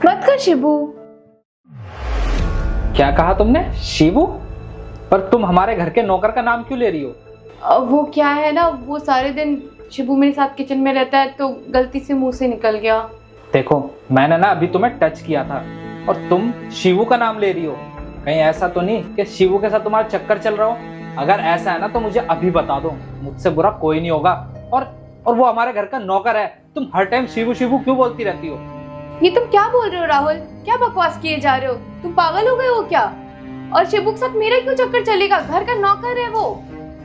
मत कर शिबू। क्या कहा तुमने? शिबू? पर तुम हमारे घर के नौकर का नाम क्यों ले रही हो? वो क्या है ना, वो सारे दिन शिबू मेरे साथ किचन में रहता है तो गलती से मुंह से निकल गया। देखो, मैंने ना अभी तुम्हें टच किया था और तुम शिवू का नाम ले रही हो। कहीं ऐसा तो नहीं कि शिवू के साथ तुम्हारा चक्कर चल रहा हो? अगर ऐसा है ना तो मुझे अभी बता दो, मुझसे बुरा कोई नहीं होगा। और वो हमारे घर का नौकर है, तुम हर टाइम शिवू शिवू क्यों बोलती रहती हो? ये तुम क्या बोल रहे हो राहुल? क्या बकवास किए जा रहे हो? तुम पागल हो गए हो क्या? और शिबू के साथ मेरा क्यों चक्कर चलेगा? घर का नौकर है वो।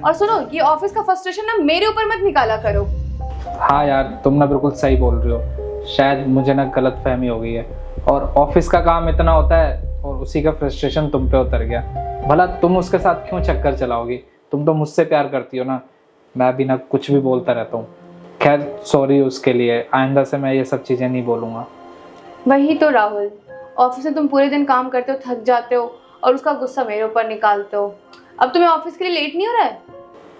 और सुनो, ये ऑफिस का फ्रस्ट्रेशन ना मेरे ऊपर मत निकाला करो। हाँ यार, तुम ना बिल्कुल सही बोल रही हो। शायद मुझे ना गलत फहमी हो गई है और ऑफिस का काम इतना होता है और उसी का फ्रस्ट्रेशन तुम पे उतर गया। भला तुम उसके साथ क्यों चक्कर चलाओगी? तुम तो मुझसे प्यार करती हो ना। मैं भी ना कुछ भी बोलता रहता हूँ। खैर, सॉरी उसके लिए। आइंदा से मैं ये सब चीज़ें नहीं बोलूँगा। वही तो राहुल, ऑफिस में तुम पूरे दिन काम करते हो, थक जाते हो और उसका गुस्सा मेरे ऊपर निकालते हो। अब तुम्हें ऑफिस के लिए लेट नहीं हो रहा है?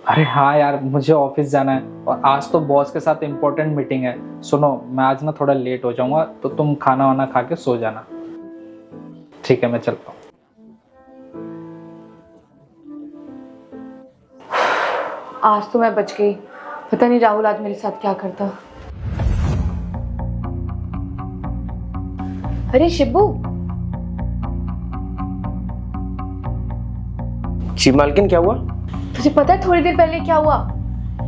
अरे हाँ यार, मुझे ऑफिस जाना है और आज तो बॉस के साथ इम्पोर्टेंट मीटिंग है। सुनो, मैं आज ना थोड़ा लेट हो जाऊंगा तो तुम खाना वाना खा के सो जाना। ठीक है, मैं चलता हूँ। आज तो मैं बच गई। पता नहीं राहुल आज मेरे साथ क्या करता। अरे शिबू। जी मालकिन, क्या हुआ? तुझे पता है थोड़ी देर पहले क्या हुआ?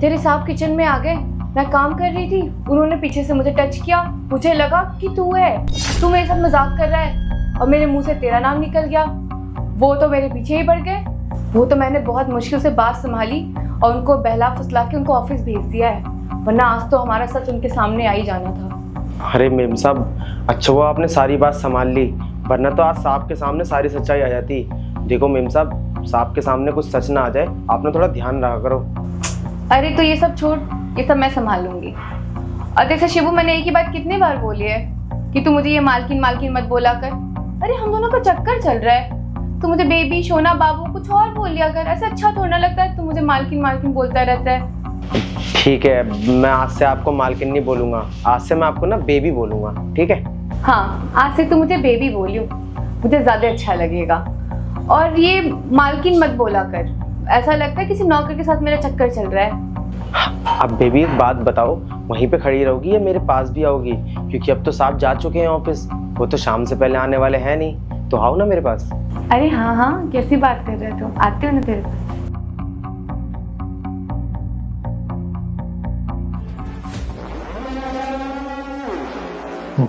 तेरे साहब किचन में आ गए। मैं काम कर रही थी, उन्होंने पीछे से मुझे टच किया। मुझे लगा कि तू है, तू मेरे साथ मजाक कर रहा है और मेरे मुंह से तेरा नाम निकल गया। वो तो मेरे पीछे ही पड़ गए। वो तो मैंने बहुत मुश्किल से बात संभाली और उनको बहला फुसला के उनको ऑफिस भेज दिया है, वरना आज तो हमारा सच उनके सामने आ ही जाना था। अरे मेम साहब, अच्छा हुआ आपने सारी बात संभाल ली, वरना तो आज साहब के सामने सारी सच्चाई आ जाती। देखो मेम साहब, साहब के सामने कुछ सच ना आ जाए, आपने थोड़ा ध्यान रखा करो। अरे तो ये सब छोड़, ये सब मैं संभाल लूंगी। और देखो शिबू, मैंने एक ही बात कितनी बार बोली है कि तू मुझे ये मालकिन मालकिन मत बोला कर। अरे हम दोनों का चक्कर चल रहा है, तू मुझे बेबी, सोना, बाबू कुछ और बोल लिया कर। ऐसा अच्छा थोड़ा ना लगता है तू मुझे मालकिन मालकिन बोलता रहता है। ठीक है, मैं आज से आपको मालकिन नहीं बोलूंगा, आज से मैं आपको ना बेबी बोलूंगा, ठीक है? हाँ, आज से तू मुझे बेबी बोलियो, मुझे ज्यादा अच्छा लगेगा। और ये मालकिन मत बोला कर, ऐसा लगता है किसी नौकर के साथ मेरा चक्कर चल रहा है। अब बेबी एक बात बताओ, वहीं पे खड़ी रहोगी या मेरे पास भी आओगी? क्योंकि अब तो साहब जा चुके हैं ऑफिस, वो तो शाम से पहले आने वाले हैं नहीं, तो आओ ना मेरे पास। अरे हाँ हाँ, कैसी बात कर रहे हो? आते हो ना तेरे पास।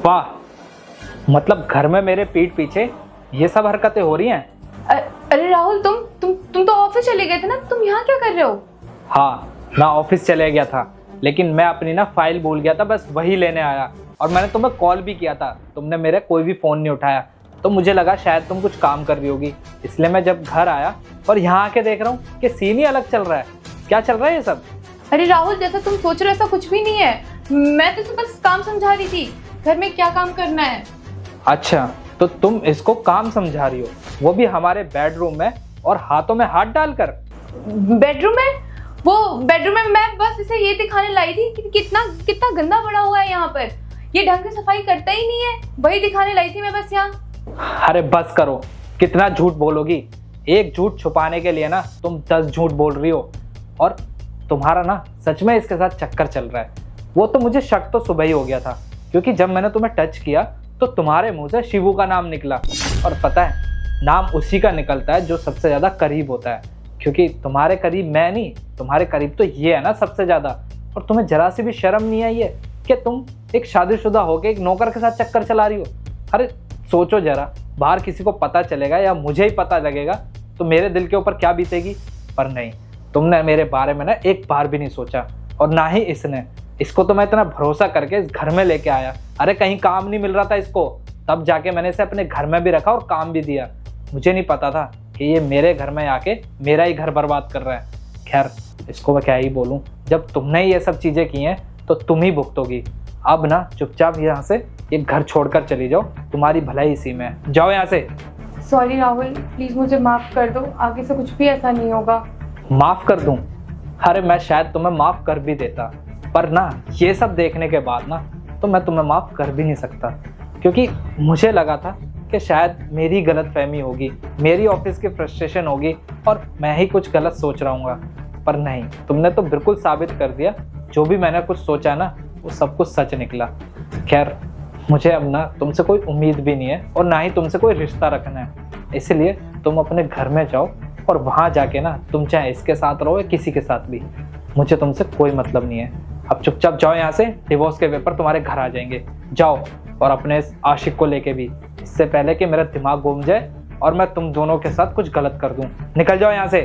वाह, मतलब घर में मेरे पीठ पीछे ये सब हरकतें हो रही हैं। अरे राहुल, तुम तो ऑफिस चले गए थे ना, तुम यहाँ क्या कर रहे हो? हाँ, मैं ऑफिस चले गया था, लेकिन मैं अपनी ना फाइल भूल गया था, बस वही लेने आया। और मैंने तुम्हें कॉल भी किया था, तुमने मेरे कोई भी फ़ोन नहीं उठाया, तो मुझे लगा शायद तुम कुछ काम कर रही होगी। इसलिए मैं जब घर आया और यहाँ आके देख रहा हूँ कि सीन ही अलग चल रहा है। क्या चल रहा है ये सब? अरे राहुल, जैसा तुम सोच रहे हो ऐसा कुछ भी नहीं है। मैं तो तुम्हें बस काम समझा रही थी, घर में क्या काम करना है। अच्छा, तो तुम इसको काम समझा रही हो, वो भी हमारे बेडरूम में और हाथों में हाथ डालकर? बेडरूम में? वो बेडरूम में मैं बस इसे ये दिखाने लाई थी कि कितना कितना गंदा पड़ा हुआ है यहाँ पर। ये ढंग से सफाई करता ही नहीं है, वही दिखाने लाई थी मैं बस यहाँ। अरे बस करो, कितना झूठ बोलोगी? एक झूठ छुपाने के लिए ना तुम 10 झूठ बोल रही हो। और तुम्हारा ना सच में इसके साथ चक्कर चल रहा है। वो तो मुझे शक तो सुबह ही हो गया था, क्योंकि जब मैंने तुम्हें टच किया तो तुम्हारे मुंह से शिवू का नाम निकला। और पता है, नाम उसी का निकलता है जो सबसे ज़्यादा करीब होता है, क्योंकि तुम्हारे करीब मैं नहीं, तुम्हारे करीब तो ये है ना सबसे ज़्यादा। और तुम्हें जरा सी भी शर्म नहीं आई है कि तुम एक शादीशुदा होकर एक नौकर के साथ चक्कर चला रही हो? अरे सोचो जरा, बाहर किसी को पता चलेगा या मुझे ही पता लगेगा तो मेरे दिल के ऊपर क्या बीतेगी। पर नहीं, तुमने मेरे बारे में ना एक बार भी नहीं सोचा, और ना ही इसने। इसको तो मैं इतना भरोसा करके इस घर में लेके आया। अरे कहीं काम नहीं मिल रहा था इसको, तब जाके मैंने इसे अपने घर में भी रखा और काम भी दिया। मुझे नहीं पता था कि ये मेरे घर में आके मेरा ही घर बर्बाद कर रहा है। खैर, इसको मैं क्या ही बोलूँ, जब तुमने ये सब चीज़ें की हैं तो तुम ही भुगतोगी। अब ना चुपचाप यहाँ से ये घर छोड़कर चली जाओ, तुम्हारी भलाई इसी में है। जाओ यहाँ से। सॉरी राहुल, प्लीज मुझे माफ कर दो, आगे से कुछ भी ऐसा नहीं होगा। माफ़ कर दूँ? अरे मैं शायद तुम्हें माफ़ कर भी देता, पर ना ये सब देखने के बाद ना तो मैं तुम्हें माफ़ कर भी नहीं सकता, क्योंकि मुझे लगा था कि शायद मेरी गलत फहमी होगी, मेरी ऑफिस की फ्रस्ट्रेशन होगी और मैं ही कुछ गलत सोच रहा हूँ। पर नहीं, तुमने तो बिल्कुल साबित कर दिया जो भी मैंने कुछ सोचा ना वो सब कुछ सच निकला। खैर, मुझे अब ना तुमसे कोई उम्मीद भी नहीं है और ना ही तुमसे कोई रिश्ता रखना है, इसलिए तुम अपने घर में जाओ और वहाँ जाके ना तुम चाहे इसके साथ रहो या किसी के साथ भी, मुझे तुमसे कोई मतलब नहीं है। अब चुपचाप जाओ यहाँ से, डिवोर्स के पेपर तुम्हारे घर आ जाएंगे। जाओ, और अपने इस आशिक को लेके भी, इससे पहले कि मेरा दिमाग घूम जाए और मैं तुम दोनों के साथ कुछ गलत कर दूं। निकल जाओ यहाँ से।